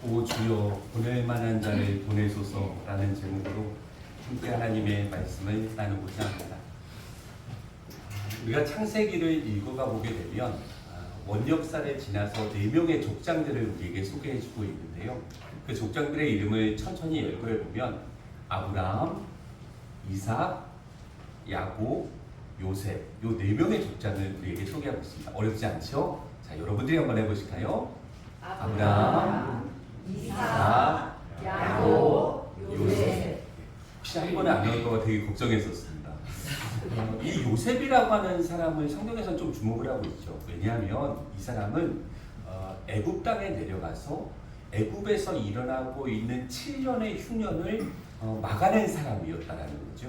오 주여 보낼 만한 자를 보내소서라는 제목으로 함께 하나님의 말씀을 나누고자 합니다. 우리가 창세기를 읽어가 보게 되면 원역사를 지나서 4명의 족장들을 우리에게 소개해주고 있는데요. 그 족장들의 이름을 천천히 열거해 보면 아브라함, 이삭, 야곱, 요셉 요 4명의 족장을 우리에게 소개하고 있습니다. 어렵지 않죠? 자, 여러분들이 한번 해보실까요? 아브라함, 이삭, 야곱, 요셉. 혹시 한 번에 안 나올 거가 되게 걱정했었습니다. 이 요셉이라고 하는 사람을 성경에서는 좀 주목을 하고 있죠. 왜냐하면 이 사람은 애굽 땅에 내려가서 애굽에서 일어나고 있는 7년의 흉년을 막아낸 사람이었다라는 거죠.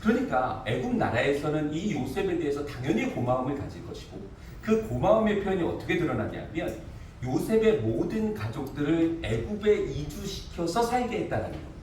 그러니까 애굽 나라에서는 이 요셉에 대해서 당연히 고마움을 가질 것이고, 그 고마움의 표현이 어떻게 드러나냐면 요셉의 모든 가족들을 애굽에 이주시켜서 살게 했다는 겁니다.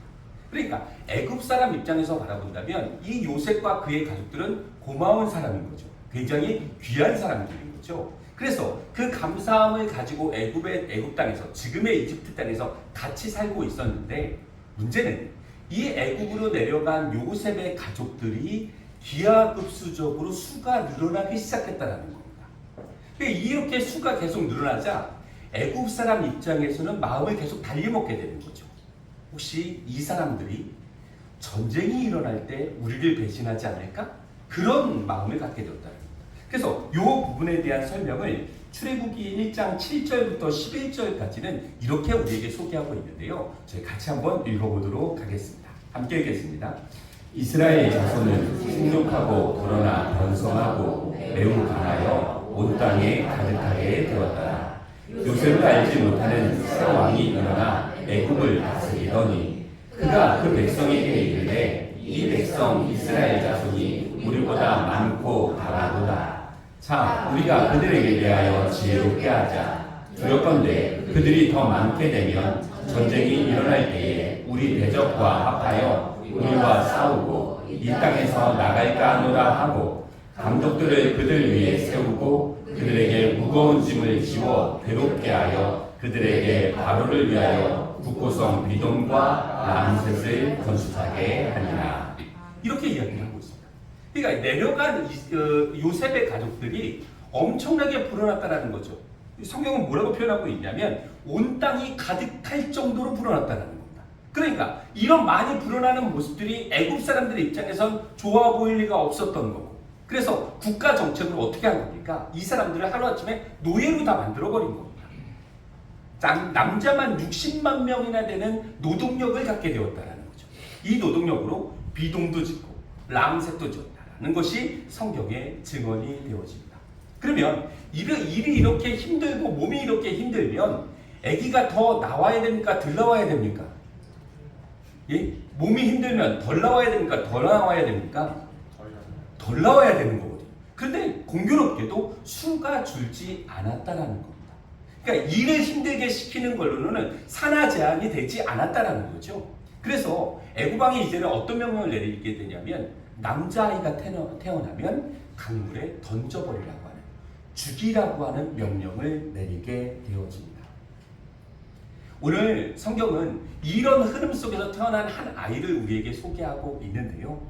그러니까 애굽 사람 입장에서 바라본다면 이 요셉과 그의 가족들은 고마운 사람인 거죠. 굉장히 귀한 사람들인 거죠. 그래서 그 감사함을 가지고 애굽 땅에서, 지금의 이집트 땅에서 같이 살고 있었는데, 문제는 이 애굽으로 내려간 요셉의 가족들이 기하급수적으로 수가 늘어나기 시작했다는 겁니다. 이렇게 수가 계속 늘어나자 애굽 사람 입장에서는 마음을 계속 달리먹게 되는 거죠. 혹시 이 사람들이 전쟁이 일어날 때 우리를 배신하지 않을까? 그런 마음을 갖게 되었다는 겁니다. 그래서 이 부분에 대한 설명을 출애굽기 1장 7절부터 11절까지는 이렇게 우리에게 소개하고 있는데요. 저희 같이 한번 읽어보도록 하겠습니다. 함께 읽겠습니다. 이스라엘 자손은 생육하고 불어나 번성하고 매우 강하여 온 땅에 가득하게 되었더라. 요셉을 알지 못하는 새 왕이 일어나 애굽을 다스리더니 그가 그 백성에게 이르되 이 백성 이스라엘 자손이 우리보다 많고 강하도다. 자, 우리가 그들에게 대하여 지혜롭게 하자. 두렵건대 그들이 더 많게 되면 전쟁이 일어날 때에 우리 대적과 합하여 우리와 싸우고 이 땅에서 나갈까 하노라 하고, 감독들을 그들 위에 세우고 그들에게 무거운 짐을 지워 괴롭게 하여 그들에게 바로를 위하여 북고성 비돔과 람셋을 건축하게 하니라. 이렇게 이야기를 하고 있습니다. 그러니까 내려간 요셉의 가족들이 엄청나게 불어났다는 거죠. 성경은 뭐라고 표현하고 있냐면 온 땅이 가득할 정도로 불어났다는 겁니다. 그러니까 이런 많이 불어나는 모습들이 애굽 사람들의 입장에선 좋아 보일 리가 없었던 거고, 그래서 국가 정책으로 어떻게 한 겁니까? 이 사람들을 하루아침에 노예로 다 만들어버린 겁니다. 남자만 60만 명이나 되는 노동력을 갖게 되었다는 거죠. 이 노동력으로 비동도 짓고 람셋도 지었다는 것이 성경의 증언이 되어집니다. 그러면 일이 이렇게 힘들고 몸이 이렇게 힘들면 아기가 더 나와야 됩니까? 덜 나와야 됩니까? 예? 몸이 힘들면 덜 나와야 됩니까? 덜 나와야 됩니까? 덜 나와야 되는 거거든요. 그런데 공교롭게도 수가 줄지 않았다라는 겁니다. 그러니까 일을 힘들게 시키는 걸로는 산하 제한이 되지 않았다라는 거죠. 그래서 애굽 왕이 이제는 어떤 명령을 내리게 되냐면 남자아이가 태어나면 강물에 던져버리라고 하는, 죽이라고 하는 명령을 내리게 되어집니다. 오늘 성경은 이런 흐름 속에서 태어난 한 아이를 우리에게 소개하고 있는데요.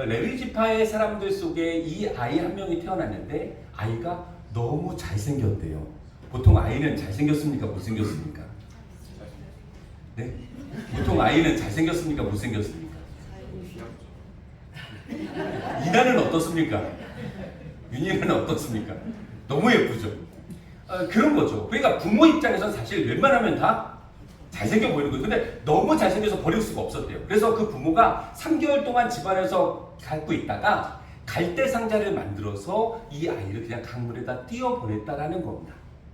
레위 지파의 사람들 속에 이 아이 한 명이 태어났는데 아이가 너무 잘생겼대요. 보통 아이는 잘생겼습니까? 못생겼습니까? 네? 보통 아이는 잘생겼습니까? 못생겼습니까? 이나는 어떻습니까? 윤희는 어떻습니까? 너무 예쁘죠? 그런 거죠. 그러니까 부모 입장에서는 사실 웬만하면 다 잘생겨 보이는 거예요. 근데 너무 잘생겨서 버릴 수가 없었대요. 그래서 그 부모가 3개월 동안 집안에서 갖고 있다가 갈대 상자를 만들어서 이 아이를 그냥 강물에다 띄워 보냈다라는 겁니다.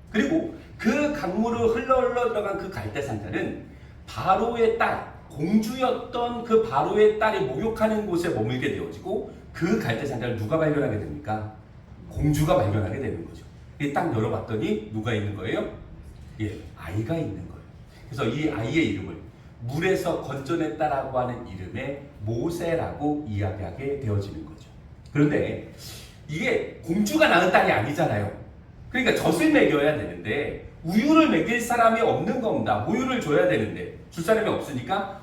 그리고 그 강물을 흘러 들어간 그 갈대 상자는 바로의 딸, 공주였던 그 바로의 딸이 목욕하는 곳에 머물게 되어지고, 그 갈대 상자를 누가 발견하게 됩니까? 공주가 발견하게 되는 거죠. 딱 열어봤더니 누가 있는 거예요? 예, 아이가 있는 거예요. 그래서 이 아이의 이름을 물에서 건져냈다라고 하는 이름의 모세라고 이야기하게 되어지는 거죠. 그런데 이게 공주가 낳은 딸이 아니잖아요. 그러니까 젖을 먹여야 되는데 우유를 먹일 사람이 없는 겁니다. 모유를 줘야 되는데 줄 사람이 없으니까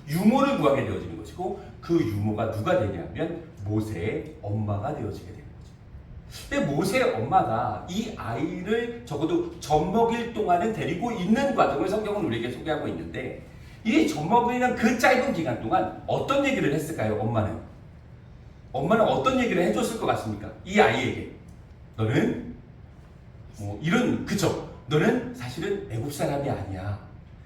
유모를 구하게 되어지는 것이고, 그 유모가 누가 되냐면 모세의 엄마가 되어지게 되는 거죠. 근데 모세의 엄마가 이 아이를 적어도 젖먹일 동안은 데리고 있는 과정을 성경은 우리에게 소개하고 있는데, 이 젖먹이는 그 짧은 기간 동안 어떤 얘기를 했을까요? 엄마는 어떤 얘기를 해줬을 것 같습니까? 이 아이에게 너는 그쵸? 너는 사실은 애국 사람이 아니야.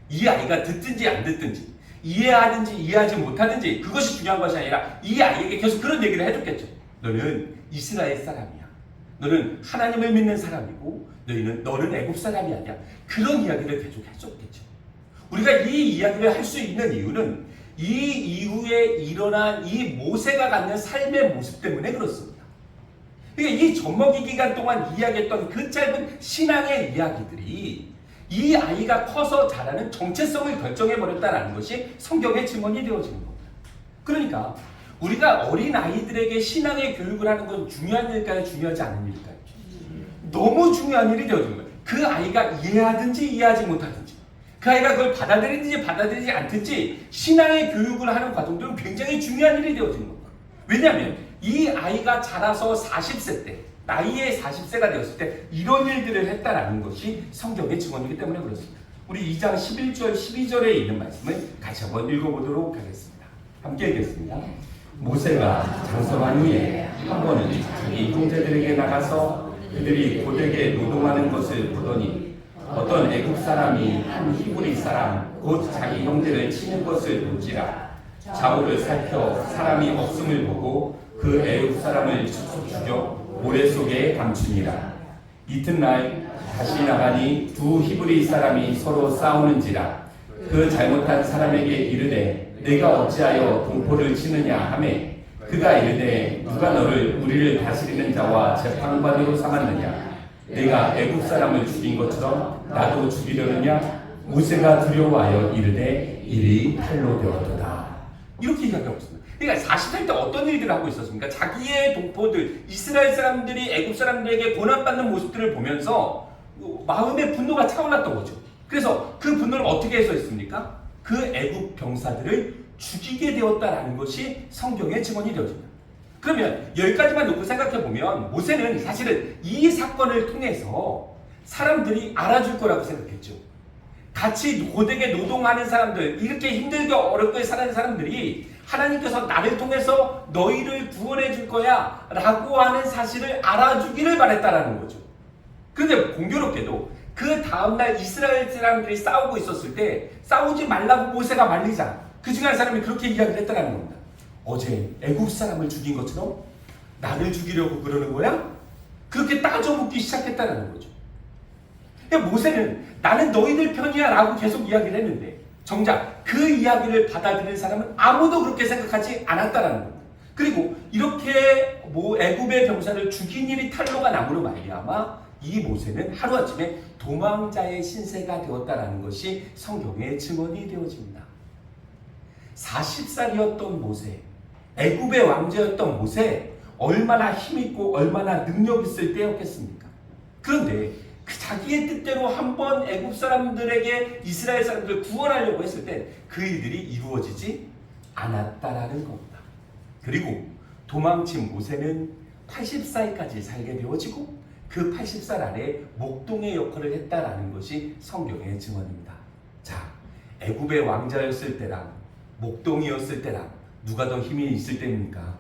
이 아이가 듣든지 안 듣든지, 이해하든지 이해하지 못하든지 그것이 중요한 것이 아니라 이 아이에게 계속 그런 얘기를 해줬겠죠. 너는 이스라엘 사람이야. 너는 하나님을 믿는 사람이고 너는 애국 사람이 아니야. 그런 이야기를 계속 해줬겠죠. 우리가 이 이야기를 할 수 있는 이유는 이 이후에 일어난 이 모세가 갖는 삶의 모습 때문에 그렇습니다. 그러니까 이 젖먹이 기간 동안 이야기했던 그 짧은 신앙의 이야기들이 이 아이가 커서 자라는 정체성을 결정해버렸다는 것이 성경의 증언이 되어지는 겁니다. 그러니까 우리가 어린 아이들에게 신앙의 교육을 하는 건 중요한 일일까요? 중요하지 않은 일일까요? 너무 중요한 일이 되어지는 거예요. 그 아이가 이해하든지 이해하지 못하든지, 그 아이가 그걸 받아들이든지 받아들이지 않든지 신앙의 교육을 하는 과정들은 굉장히 중요한 일이 되어지는 겁니다. 왜냐하면 이 아이가 자라서 40세 때, 나이에 40세가 되었을 때 이런 일들을 했다라는 것이 성경의 증언이기 때문에 그렇습니다. 우리 2장 11절 12절에 있는 말씀을 같이 한번 읽어보도록 하겠습니다. 함께 읽겠습니다. 모세가 장성한 후에 한 번은 자기 형제들에게 나가서 그들이 고되게 노동하는 것을 보더니 어떤 애국 사람이 한 히브리 사람 곧 자기 형제를 치는 것을 본지라. 좌우를 살펴 사람이 없음을 보고 그 애국 사람을 죽여 모래 속에 감추니라. 이튿날 다시 나가니 두 히브리 사람이 서로 싸우는지라. 그 잘못한 사람에게 이르되 내가 어찌하여 동포를 치느냐 하매 그가 이르되 누가 너를 우리를 다스리는 자와 재판관으로 삼았느냐. 내가 애국 사람을 죽인 것처럼 나도 죽이려느냐. 모세가 두려워하여 이르되 일이 칼로 되었도다. 이렇게 이야기하고 있습니다. 그러니까 40살 때 어떤 일들을 하고 있었습니까? 자기의 동포들, 이스라엘 사람들이 애국 사람들에게 고난받는 모습들을 보면서 마음의 분노가 차올랐던 거죠. 그래서 그 분노를 어떻게 해소했습니까? 그 애국 병사들을 죽이게 되었다라는 것이 성경의 증언이 되어집니다. 그러면 여기까지만 놓고 생각해보면 모세는 사실은 이 사건을 통해서 사람들이 알아줄 거라고 생각했죠. 같이 고되게 노동하는 사람들, 이렇게 힘들게 어렵게 사는 사람들이 하나님께서 나를 통해서 너희를 구원해 줄 거야 라고 하는 사실을 알아주기를 바랬다라는 거죠. 그런데 공교롭게도 그 다음날 이스라엘 사람들이 싸우고 있었을 때 싸우지 말라고 모세가 말리자 그 중에 한 사람이 그렇게 이야기를 했다는 겁니다. 어제 애국 사람을 죽인 것처럼 나를 죽이려고 그러는 거야? 그렇게 따져 묻기 시작했다는 거죠. 그러니까 모세는 나는 너희들 편이야 라고 계속 이야기를 했는데 정작 그 이야기를 받아들이는 사람은 아무도 그렇게 생각하지 않았다는 겁니다. 그리고 이렇게 애굽의 병사를 죽인 일이 탄로가 남으로 말미암아 이 모세는 하루아침에 도망자의 신세가 되었다는 것이 성경의 증언이 되어집니다. 40살이었던 모세, 애굽의 왕자였던 모세, 얼마나 힘있고 얼마나 능력 있을 때였겠습니까? 그런데 그 자기의 뜻대로 한번 애굽 사람들에게 이스라엘 사람들을 구원하려고 했을 때 그 일들이 이루어지지 않았다라는 겁니다. 그리고 도망친 모세는 80살까지 살게 되어지고 그 80살 안에 목동의 역할을 했다라는 것이 성경의 증언입니다. 자, 애굽의 왕자였을 때랑 목동이었을 때랑 누가 더 힘이 있을 때입니까?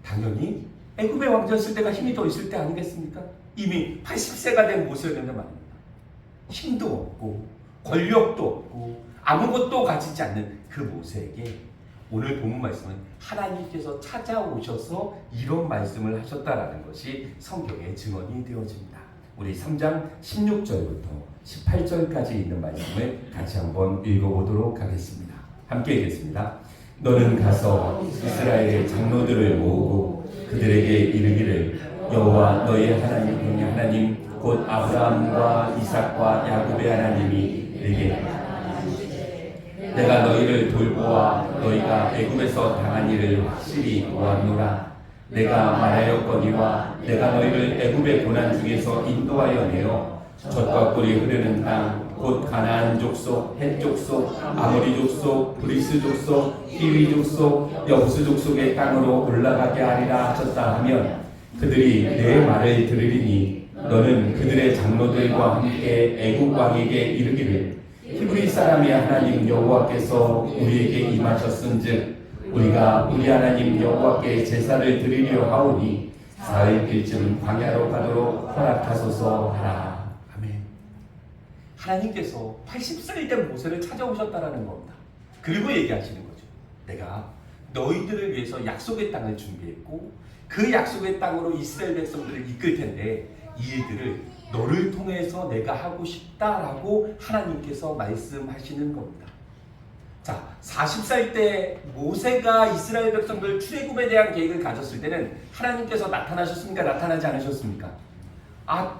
당연히 애굽의 왕자였을 때가 힘이 더 있을 때 아니겠습니까? 이미 80세가 된 모세였는데 말입니다. 힘도 없고 권력도 없고 아무것도 가지지 않는 그 모세에게 오늘 본문 말씀은 하나님께서 찾아오셔서 이런 말씀을 하셨다라는 것이 성경의 증언이 되어집니다. 우리 3장 16절부터 18절까지 있는 말씀을 같이 한번 읽어보도록 하겠습니다. 함께 읽겠습니다. 너는 가서 이스라엘의 장로들을 모으고 그들에게 이르기를 여호와 너의 하나님 곧 아브라함과 이삭과 야곱의 하나님이 내게 내가 너희를 돌보아 너희가 애굽에서 당한 일을 확실히 보았노라. 내가 말하였거니와 내가 너희를 애굽의 고난 중에서 인도하여 내어 젖과 꿀이 흐르는 땅 곧 가나안 족속, 헷 족속, 아모리 족속, 브리스 족속, 히위 족속, 여부스 족속의 땅으로 올라가게 하리라 하셨다 하면 그들이 내 말을 들으리니 너는 그들의 장로들과 함께 애국 왕에게 이르기를 히브리 사람의 하나님 여호와께서 우리에게 임하셨은즉 우리가 우리 하나님 여호와께 제사를 드리려 하오니 사흘길쯤 광야로 가도록 허락하소서 하라. 하나님께서 80살 된 모세를 찾아오셨다라는 겁니다. 그리고 얘기하시는 거죠. 내가 너희들을 위해서 약속의 땅을 준비했고 그 약속의 땅으로 이스라엘 백성들을 이끌 텐데 이 일들을 너를 통해서 내가 하고 싶다라고 하나님께서 말씀하시는 겁니다. 자, 40살 때 모세가 이스라엘 백성들 출애굽에 대한 계획을 가졌을 때는 하나님께서 나타나셨습니까? 나타나지 않으셨습니까?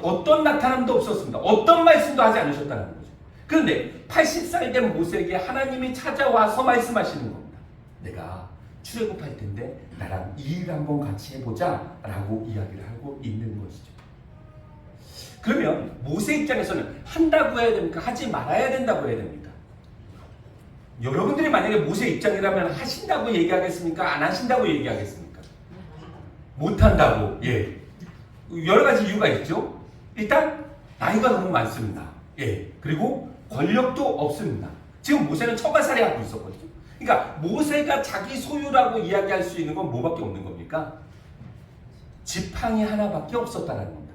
어떤 나타남도 없었습니다. 어떤 말씀도 하지 않으셨다는 거죠. 그런데 80살 된 모세에게 하나님이 찾아와서 말씀하시는 겁니다. 내가 출애굽할 텐데 나랑 이 일 한번 같이 해보자 라고 이야기를 하고 있는 것이죠. 그러면 모세 입장에서는 한다고 해야 됩니까? 하지 말아야 된다고 해야 됩니까? 여러분들이 만약에 모세 입장이라면 하신다고 얘기하겠습니까? 안 하신다고 얘기하겠습니까? 못한다고. 예. 여러 가지 이유가 있죠. 일단 나이가 너무 많습니다. 예. 그리고 권력도 없습니다. 지금 모세는 처가살이 하고 있었거든요. 그러니까 모세가 자기 소유라고 이야기할 수 있는 건 뭐밖에 없는 겁니까? 지팡이 하나밖에 없었다는 겁니다.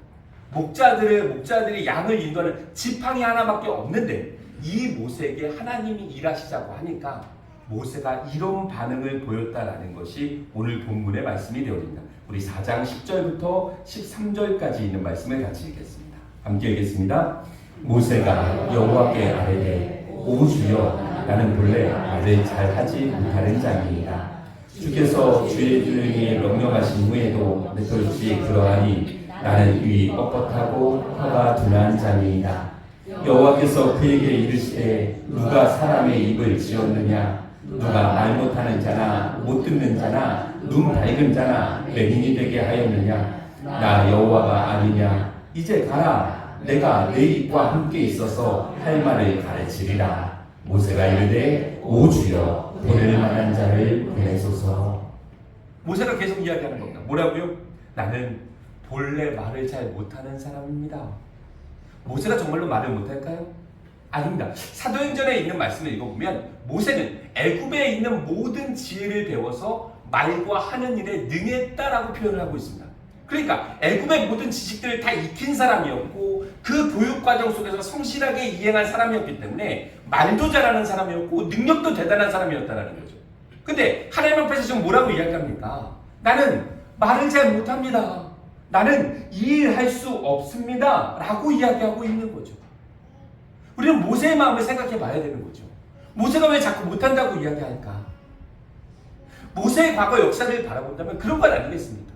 목자들이 양을 인도하는 지팡이 하나밖에 없는데 이 모세에게 하나님이 일하시자고 하니까 모세가 이런 반응을 보였다라는 것이 오늘 본문의 말씀이 되어집니다. 우리 4장 10절부터 13절까지 있는 말씀을 같이 읽겠습니다. 함께 읽겠습니다. 모세가 여호와께 아뢰되 오 주여 나는 본래 말을 잘하지 못하는 자니이다. 주께서 주의 주인이 명령하신 후에도 내떨지 그러하니 나는 입이 뻣뻣하고 혀가 둔한 자니이다. 여호와께서 그에게 이르시되 누가 사람의 입을 지었느냐 누가 말 못하는 자나 못 듣는 자나 눈 밝은 자나 맹인이 되게 하였느냐 나 여호와가 아니냐 이제 가라 내가 내 입과 함께 있어서 할 말을 가르치리라. 모세가 이르되 오 주여 보낼 만한 자를 보내소서. 모세가 계속 이야기하는 겁니다. 뭐라고요? 나는 본래 말을 잘 못하는 사람입니다. 모세가 정말로 말을 못할까요? 아닙니다. 사도행전에 있는 말씀을 읽어보면 모세는 애굽에 있는 모든 지혜를 배워서 말과 하는 일에 능했다라고 표현을 하고 있습니다. 그러니까 애굽의 모든 지식들을 다 익힌 사람이었고 그 교육 과정 속에서 성실하게 이행한 사람이었기 때문에 말도 잘하는 사람이었고 능력도 대단한 사람이었다는 거죠. 근데 하나님 앞에서 지금 뭐라고 이야기합니까? 나는 말을 잘 못합니다. 나는 이 일 할 수 없습니다. 라고 이야기하고 있는 거죠. 우리는 모세의 마음을 생각해 봐야 되는 거죠. 모세가 왜 자꾸 못한다고 이야기할까? 모세의 과거 역사를 바라본다면 그런 건 아니겠습니까?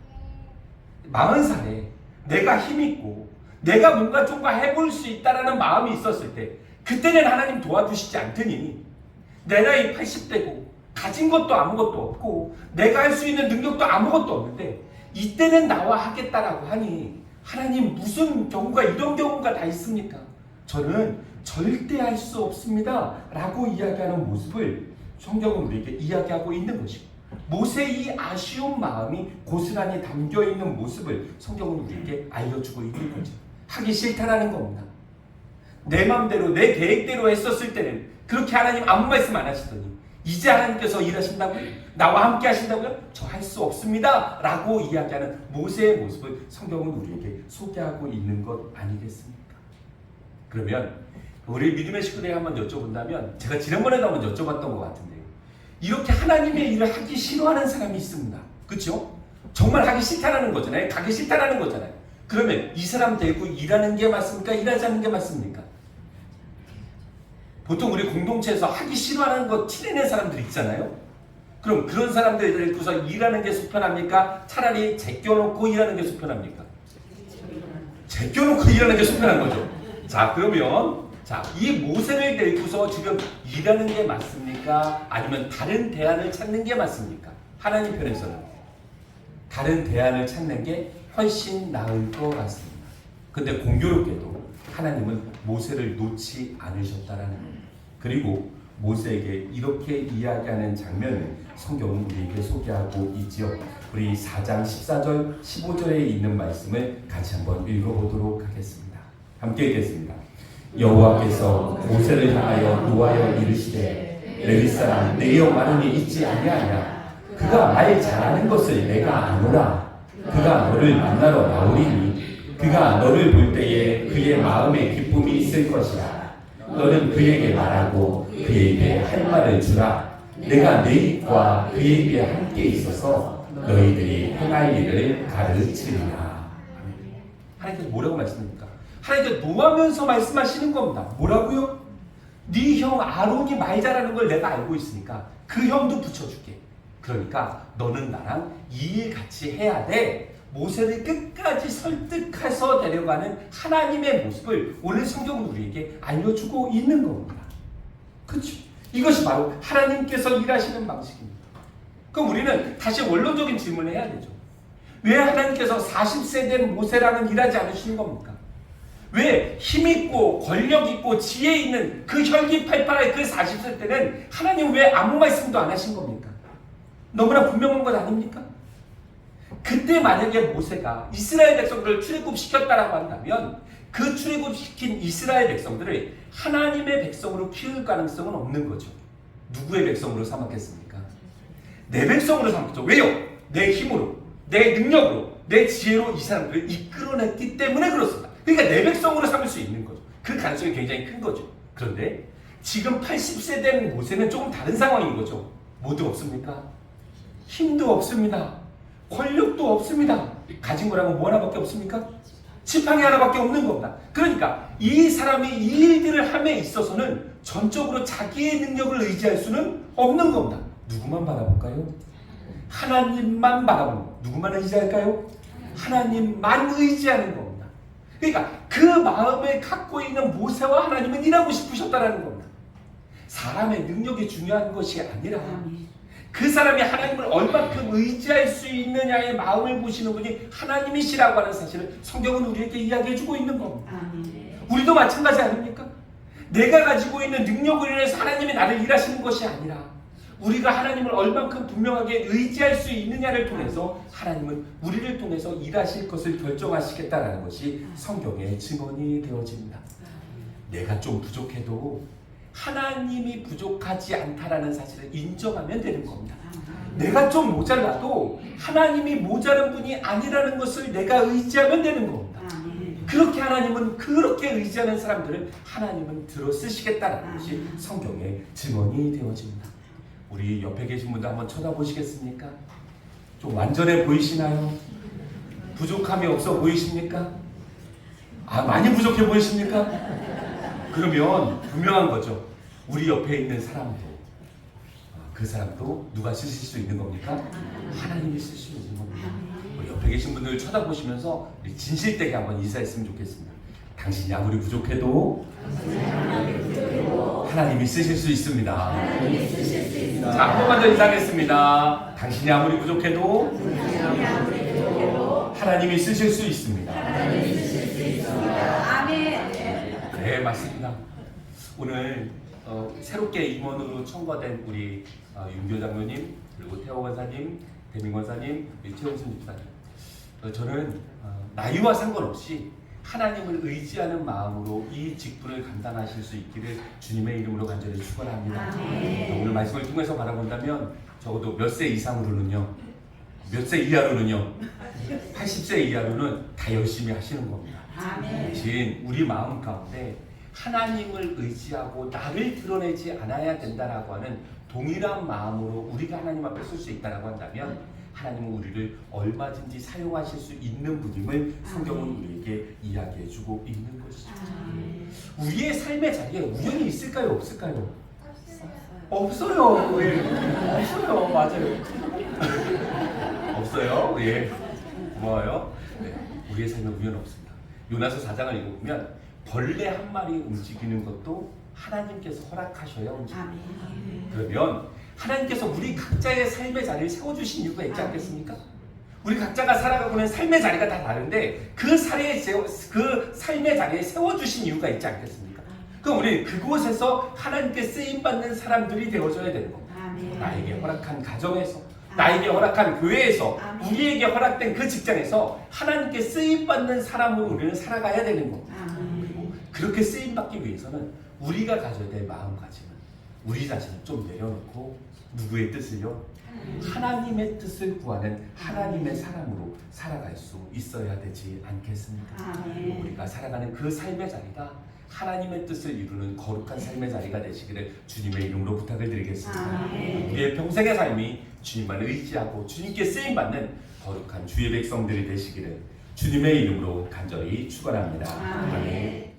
40살에 내가 힘있고 내가 뭔가 좀 해볼 수 있다라는 마음이 있었을 때 그때는 하나님 도와주시지 않더니 내 나이 80대고 가진 것도 아무것도 없고 내가 할 수 있는 능력도 아무것도 없는데 이때는 나와 하겠다라고 하니 하나님 무슨 경우가 이런 경우가 다 있습니까? 저는 절대 할 수 없습니다 라고 이야기하는 모습을 성경은 우리에게 이야기하고 있는 것이고 모세의 이 아쉬운 마음이 고스란히 담겨있는 모습을 성경은 우리에게 알려주고 있는 거죠. 하기 싫다라는 겁니다. 내 마음대로 내 계획대로 했었을 때는 그렇게 하나님 아무 말씀 안 하시더니 이제 하나님께서 일하신다고요? 나와 함께 하신다고요? 저 할 수 없습니다 라고 이야기하는 모세의 모습을 성경은 우리에게 소개하고 있는 것 아니겠습니까? 그러면 우리 믿음의 식구들에게 한번 여쭤본다면 제가 지난번에도 한번 여쭤봤던 것 같은데요. 이렇게 하나님의 일을 하기 싫어하는 사람이 있습니다. 그렇죠? 정말 하기 싫다라는 거잖아요. 가기 싫다라는 거잖아요. 그러면 이 사람 데리고 일하는 게 맞습니까? 일하지 않는 게 맞습니까? 보통 우리 공동체에서 하기 싫어하는 거 티내는 사람들 있잖아요. 그럼 그런 사람들 데리고서 일하는 게 속편합니까? 차라리 제껴놓고 일하는 게 속편합니까? 제껴놓고 일하는 게 속편한 거죠. 자, 그러면 이 모세를 데리고서 지금 일하는 게 맞습니까? 아니면 다른 대안을 찾는 게 맞습니까? 하나님 편에서는 다른 대안을 찾는 게 훨씬 나을 것 같습니다. 근데 공교롭게도 하나님은 모세를 놓지 않으셨다라는 거예요. 그리고 모세에게 이렇게 이야기하는 장면을 성경은 우리에게 소개하고 있지요. 우리 4장 14절 15절에 있는 말씀을 같이 한번 읽어보도록 하겠습니다. 함께 읽겠습니다. 여호와께서 모세를 향하여 노하여 이르시되 레위 사람 네여 마름이 있지 아니하냐. 그가 말 잘하는 것을 내가 아노라. 그가 너를 만나러 나오리니 그가 너를 볼 때에 그의 마음에 기쁨이 있을 것이라. 너는 그에게 말하고 그의 입에 할 말을 주라. 내가 내 입과 그의 입에 함께 있어서 너희들이 행할 일을 가르치리라. 하나님께서 뭐라고 말씀합니까? 하나님께서 노하면서 말씀하시는 겁니다. 뭐라고요? 네 형 아론이 말 잘하는 걸 내가 알고 있으니까 그 형도 붙여줄게. 그러니까 너는 나랑 이 일 같이 해야 돼. 모세를 끝까지 설득해서 데려가는 하나님의 모습을 오늘 성경은 우리에게 알려주고 있는 겁니다. 그렇죠? 이것이 바로 하나님께서 일하시는 방식입니다. 그럼 우리는 다시 원론적인 질문을 해야 되죠. 왜 하나님께서 40세 된 모세랑은 일하지 않으시는 겁니까? 왜 힘있고 권력있고 지혜 있는 그 혈기팔팔한 그 40세 때는 하나님 왜 아무 말씀도 안 하신 겁니까? 너무나 분명한 것 아닙니까? 그때 만약에 모세가 이스라엘 백성들을 출애굽시켰다라고 한다면 그 출애굽시킨 이스라엘 백성들을 하나님의 백성으로 키울 가능성은 없는 거죠. 누구의 백성으로 삼았겠습니까? 내 백성으로 삼았죠. 왜요? 내 힘으로, 내 능력으로, 내 지혜로 이 사람들을 이끌어냈기 때문에 그렇습니다. 그러니까 내 백성으로 삼을 수 있는 거죠. 그 가능성이 굉장히 큰 거죠. 그런데 지금 80세 된 모세는 조금 다른 상황인 거죠. 뭐도 없습니까? 힘도 없습니다. 권력도 없습니다. 가진 거라면 뭐 하나밖에 없습니까? 지팡이 하나밖에 없는 겁니다. 그러니까 이 사람이 이 일들을 함에 있어서는 전적으로 자기의 능력을 의지할 수는 없는 겁니다. 누구만 바라볼까요? 하나님만 바라보는 거. 누구만 의지할까요? 하나님만 의지하는 겁니다. 그러니까 그 마음을 갖고 있는 모세와 하나님은 일하고 싶으셨다는 겁니다. 사람의 능력이 중요한 것이 아니라 그 사람이 하나님을 얼마큼 의지할 수 있느냐의 마음을 보시는 분이 하나님이시라고 하는 사실을 성경은 우리에게 이야기해주고 있는 겁니다. 우리도 마찬가지 아닙니까? 내가 가지고 있는 능력을 인해서 하나님이 나를 일하시는 것이 아니라 우리가 하나님을 얼만큼 분명하게 의지할 수 있느냐를 통해서 하나님은 우리를 통해서 일하실 것을 결정하시겠다는 것이 성경의 증언이 되어집니다. 내가 좀 부족해도 하나님이 부족하지 않다라는 사실을 인정하면 되는 겁니다. 내가 좀 모자라도 하나님이 모자란 분이 아니라는 것을 내가 의지하면 되는 겁니다. 그렇게 하나님은 그렇게 의지하는 사람들을 하나님은 들어 쓰시겠다는 것이 성경의 증언이 되어집니다. 우리 옆에 계신 분들 한번 쳐다보시겠습니까? 좀 완전해 보이시나요? 부족함이 없어 보이십니까? 많이 부족해 보이십니까? 그러면 분명한 거죠. 우리 옆에 있는 사람도 그 사람도 누가 쓰실 수 있는 겁니까? 하나님이 쓸 수 있는 겁니다. 우리 옆에 계신 분들 쳐다보시면서 진실되게 한번 인사했으면 좋겠습니다. 당신이 아무리 부족해도 하나님이 쓰실 수 있습니다. 자, 한 번만 더 인사하겠습니다. 당신이 아무리 부족해도 하나님이 쓰실 수 있습니다. 네, 맞습니다. 오늘 새롭게 임원으로 청과된 우리 윤교 장로님, 그리고 태호 권사님, 대민 권사님, 최용순 집사님, 저는 나이와 상관없이 하나님을 의지하는 마음으로 이 직분을 감당하실 수 있기를 주님의 이름으로 간절히 축원합니다. 오늘 말씀을 통해서 바라본다면 적어도 몇 세 이상으로는요, 몇 세 이하로는요, 80세 이하로는 다 열심히 하시는 겁니다. 대신 우리 마음 가운데 하나님을 의지하고 나를 드러내지 않아야 된다라고 하는 동일한 마음으로 우리가 하나님 앞에 설 수 있다라고 한다면 하나님은 우리를 얼마든지 사용하실 수 있는 분임을 성경은 우리에게 이야기해주고 있는 것이죠. 우리의 삶의 자리에 우연이 있을까요? 없을까요? 없어요. 예. 없어요. 맞아요. 없어요. 예. 고마워요. 네. 우리의 삶에 우연은 없습니다. 요나서 4장을 읽어보면 벌레 한 마리 움직이는 것도 하나님께서 허락하셔야 움직입니다. 그러면 하나님께서 우리 각자의 삶의 자리를 세워주신 이유가 있지 않겠습니까? 우리 각자가 살아가고 있는 삶의 자리가 다 다른데 그 삶의 자리에 세워주신 이유가 있지 않겠습니까? 그럼 우리 그곳에서 하나님께 쓰임받는 사람들이 되어줘야 되는 겁니다. 나에게 허락한 가정에서, 나에게 허락한 교회에서, 우리에게 허락된 그 직장에서 하나님께 쓰임받는 사람으로 우리는 살아가야 되는 겁니다. 그리고 그렇게 쓰임받기 위해서는 우리가 가져야 될 마음가짐은 우리 자신을 좀 내려놓고 누구의 뜻을요? 하나님의 뜻을 구하는 하나님의 사람으로 살아갈 수 있어야 되지 않겠습니까? 우리가 살아가는 그 삶의 자리가 하나님의 뜻을 이루는 거룩한 삶의 자리가 되시기를 주님의 이름으로 부탁을 드리겠습니다. 우리의 평생의 삶이 주님만 의지하고 주님께 쓰임받는 거룩한 주의 백성들이 되시기를 주님의 이름으로 간절히 축원합니다. 아멘.